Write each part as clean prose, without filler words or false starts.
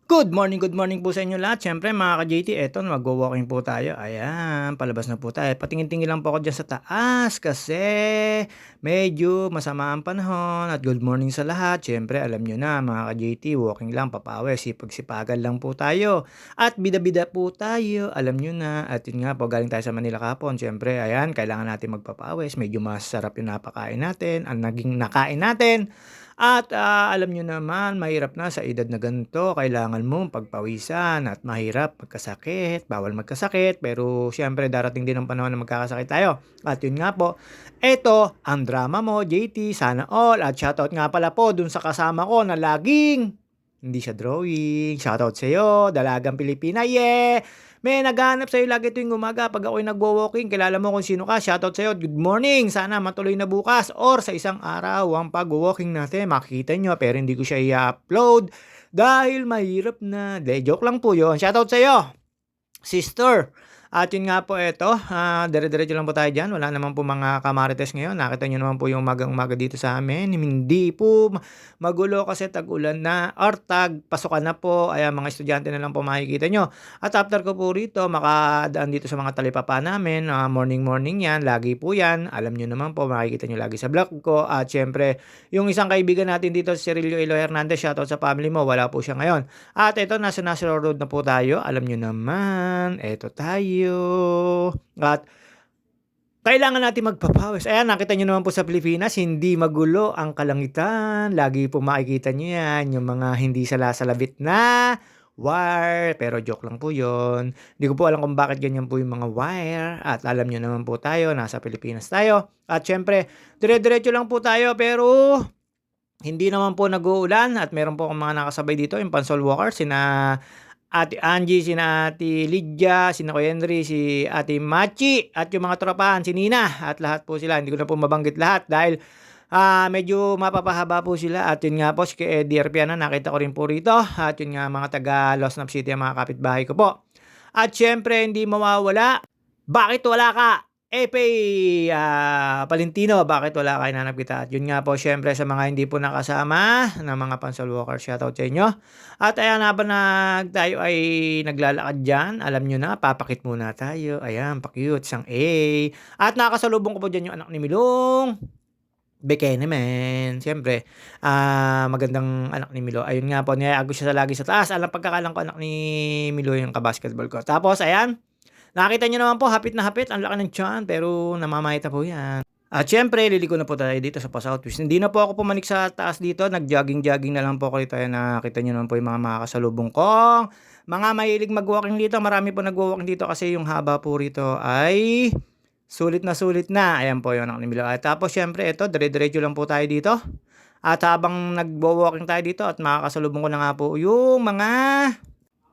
Good morning po sa inyo lahat. Siyempre mga ka-JT, eto magwa-walking po tayo. Ayan, palabas na po tayo. Patingin-tingin lang po ako diyan sa taas kasi medyo masama ang panahon at good morning sa lahat. Siyempre alam niyo na mga ka-JT, walking lang, papawis, sipag-sipagan lang po tayo. At bida-bida po tayo, alam niyo na. At yun nga po, galing tayo sa Manila kahapon. Siyempre, ayan, kailangan natin magpapawis. Medyo masarap yung napakain natin, ang naging nakain natin. At, alam niyo naman mahirap na sa edad na ganito kailangan mong pagpawisan at mahirap magkasakit, bawal magkasakit pero siyempre darating din ang panahon na magkakasakit tayo. At yun nga po, eto ang drama mo JT, sana all at shoutout nga pala po dun sa kasama ko na laging hindi siya drawing, shoutout sa'yo, Dalagang Pilipina, yeah! May naghahanap sa'yo lagi tuwing umaga pag ako'y nagwo-walking, kilala mo kung sino ka, shoutout sa'yo, good morning, sana matuloy na bukas or sa isang araw ang pagwo-walking natin, makikita nyo pero hindi ko siya i-upload dahil mahirap na. De, joke lang po yun, shoutout sa'yo, sister. At yun nga po eto, dire-diretso lang po tayo diyan. Wala naman po mga kamarites ngayon. Nakita niyo naman po yung umagang-umaga dito sa amin. Hindi po magulo kasi tag-ulan na or pasukan na po. Ayan, mga estudyante na lang po makikita nyo. At after ko po rito, makadaan dito sa mga talipapa namin. Morning yan. Lagi po yan. Alam nyo naman po, makikita nyo lagi sa vlog ko. At syempre, yung isang kaibigan natin dito, si Cirilio Elo Hernandez, shoutout sa family mo. Wala po siya ngayon. At ito, nasa National Road na po tayo. Alam nyo naman, eto tayo. At kailangan natin magpapawis. Ayan, nakita nyo naman po sa Pilipinas, hindi magulo ang kalangitan. Lagi po makikita nyo yan, yung mga hindi salasalabit na wire. Pero joke lang po yun. Hindi ko po alam kung bakit ganyan po yung mga wire. At alam nyo naman po tayo, nasa Pilipinas tayo. At syempre, dire-diretso lang po tayo pero hindi naman po nag-uulan at meron po akong mga nakasabay dito, yung Pansol Walker, sina Ate Angie, sina Ate Lydia, sina Kuya Henry, si Ate Machi, at yung mga tropahan, si Nina, at lahat po sila. Hindi ko na po mabanggit lahat dahil medyo mapapahaba po sila. At yun nga po, si Eddie Arpiana, nakita ko rin po rito. At yun nga, mga taga Losnap City, ang mga kapitbahay ko po. At syempre, hindi mawawala. Bakit wala ka? Epe, Palentino, bakit wala kayo hinanap kita? At yun nga po, syempre sa mga hindi po nakasama na mga Pansol Walker, shoutout sa inyo. At ayan, habang tayo ay naglalakad dyan, alam nyo na, papakit muna tayo. Ayan, pa-cute, isang A. At nakasalubong ko po dyan yung anak ni Milong. Bekene man, siyempre, magandang anak ni Milo. Ayun nga po, niyayag ko siya lagi sa taas. Alam pagkakalang ko anak ni Milo yung kabasketball ko. Tapos, ayan, nakita niyo naman po, hapit na hapit, ang laki ng tiyan, pero namamahita po yan. At syempre, liliko na po tayo dito sa Southwest. Hindi na po ako pumanik sa taas dito, nag-jogging-jogging na lang po ako dito. Ayan, nakita niyo naman po yung mga makakasalubong ko. Mga mahilig mag-walking dito, marami po nag-walking dito kasi yung haba po rito ay sulit na sulit na. Ayan po yung anak ni Milo. At tapos syempre, ito, dire-diretso lang po tayo dito. At habang nag-walking tayo dito at makakasalubong ko na nga po yung mga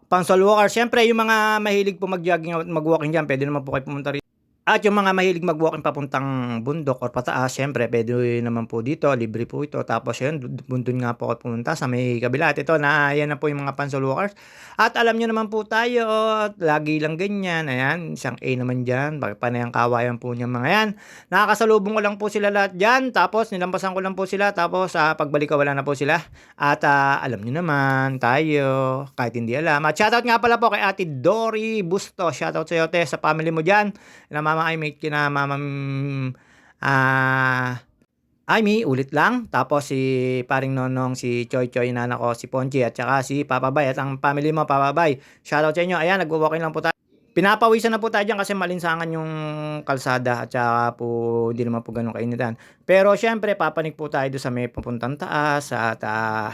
Pansol Walker. Siyempre, yung mga mahilig po mag-jogging at mag-walking dyan, pwede naman po kayo pumunta rito. At yung mga mahilig mag-walking papuntang bundok or pataas, siyempre, pwede naman po dito, libre po ito. Tapos yun, bundon nga po kayo pumunta sa may kabila. At ito, yan na po yung mga Pansol Walkers. At alam nyo naman po tayo, lagi lang ganyan. Ayan, isang A naman dyan. Bakit pa na yung kawayan po niya mga yan. Nakakasalubong ko lang po sila lahat dyan. Tapos, nilampasan ko lang po sila. Tapos, pagbalik ko, wala na po sila. At alam nyo naman, tayo, kahit hindi alam. At shoutout nga pala po kay Ate Dory Busto. Shoutout sa iyo, te, sa family mo dyan. Na mama I mate kina mama Amy, ulit lang. Tapos si paring Nonong, si Choy Choy, nana ko, si Ponchi, at saka si Papa Bay. At ang family mo, Papa Bay. Shoutout sa inyo. Ayan, nagwo-walking lang po tayo. Pinapawisan na po tayo dyan kasi malinsangan yung kalsada at saka po hindi naman po ganun kainitan. Pero syempre papanik po tayo doon sa may papuntang taas at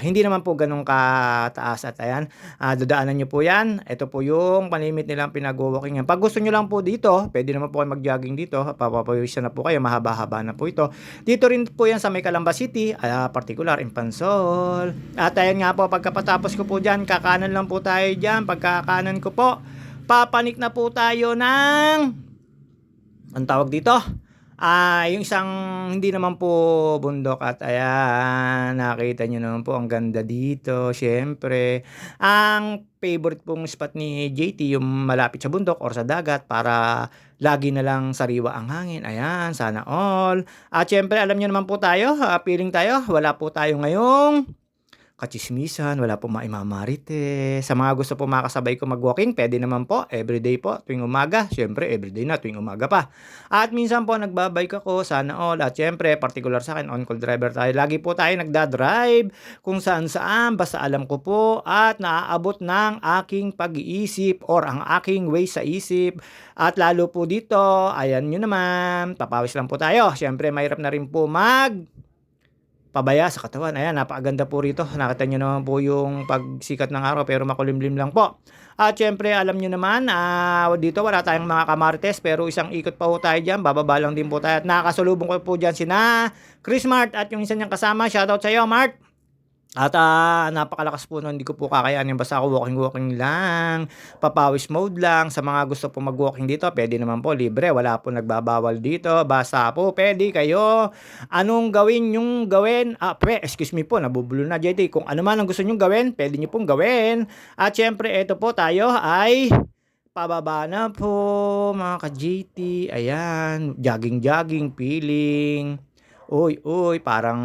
hindi naman po ganun kataas at ayan, dadaanan nyo po yan. Ito po yung panlimit nilang pinag-walking yan. Pag gusto nyo lang po dito, pwede naman po kayo mag-jogging dito. Papawisan na po kayo, mahaba-haba na po ito. Dito rin po yan sa may Calamba City, particular in Pansol. At ayan nga po, pagkapatapos ko po dyan, kakanan lang po tayo dyan. Pagkakanan ko po, papanik na po tayo ng ang tawag dito yung isang hindi naman po bundok at ayan, nakita nyo naman po ang ganda dito. Syempre, ang favorite pong spot ni JT yung malapit sa bundok or sa dagat para lagi na lang sariwa ang hangin. Ayan, sana all. At syempre, alam nyo naman po tayo, feeling tayo, wala po tayo ngayong kachismisan, wala pong maimamarites. Sa mga gusto po makasabay ko mag-walking, pwede naman po, everyday po, tuwing umaga. Siyempre, everyday na, tuwing umaga pa. At minsan po, nagbabike ako, sana all. At siyempre, particular sa akin, on-call driver tayo. Lagi po tayo nagdadrive kung saan-saan, basta alam ko po at naaabot ng aking pag-iisip or ang aking way sa isip. At lalo po dito, ayan nyo naman, papawis lang po tayo. Siyempre, mahirap na rin po pabaya sa katawan. Ayan, napakaganda po rito. Nakita nyo naman po yung pagsikat ng araw pero makulimlim lang po. At syempre, alam nyo naman, dito wala tayong mga kamarites pero isang ikot pa po tayo dyan. Bababa lang din po tayo. At nakakasalubong ko po dyan sina Chris Mart at yung isa niyang kasama. Shoutout sa iyo, Mart! At napakalakas po nun, hindi ko po kakayanin basta ako walking lang, papawis mode lang. Sa mga gusto po mag-walking dito, pwede naman po libre, wala po nagbabawal dito. Basta po pwede kayo, anong gawin yung gawin, excuse me po, nabubulo na JT. Kung ano man ang gusto nyong gawin, pwede nyo pong gawin. At syempre, eto po tayo ay pababa na po mga ka-JT. Ayan, jogging, feeling. Uy, parang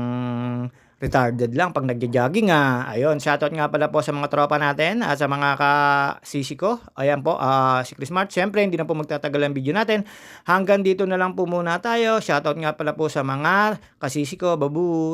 retarded lang pag nagja-jogging, Ayun, shoutout nga pala po sa mga tropa natin at sa mga kasisi ko. Ayan po, si Chris Mart. Siyempre, hindi na po magtatagal ang video natin. Hanggang dito na lang po muna tayo. Shoutout nga pala po sa mga kasisi ko. Babu!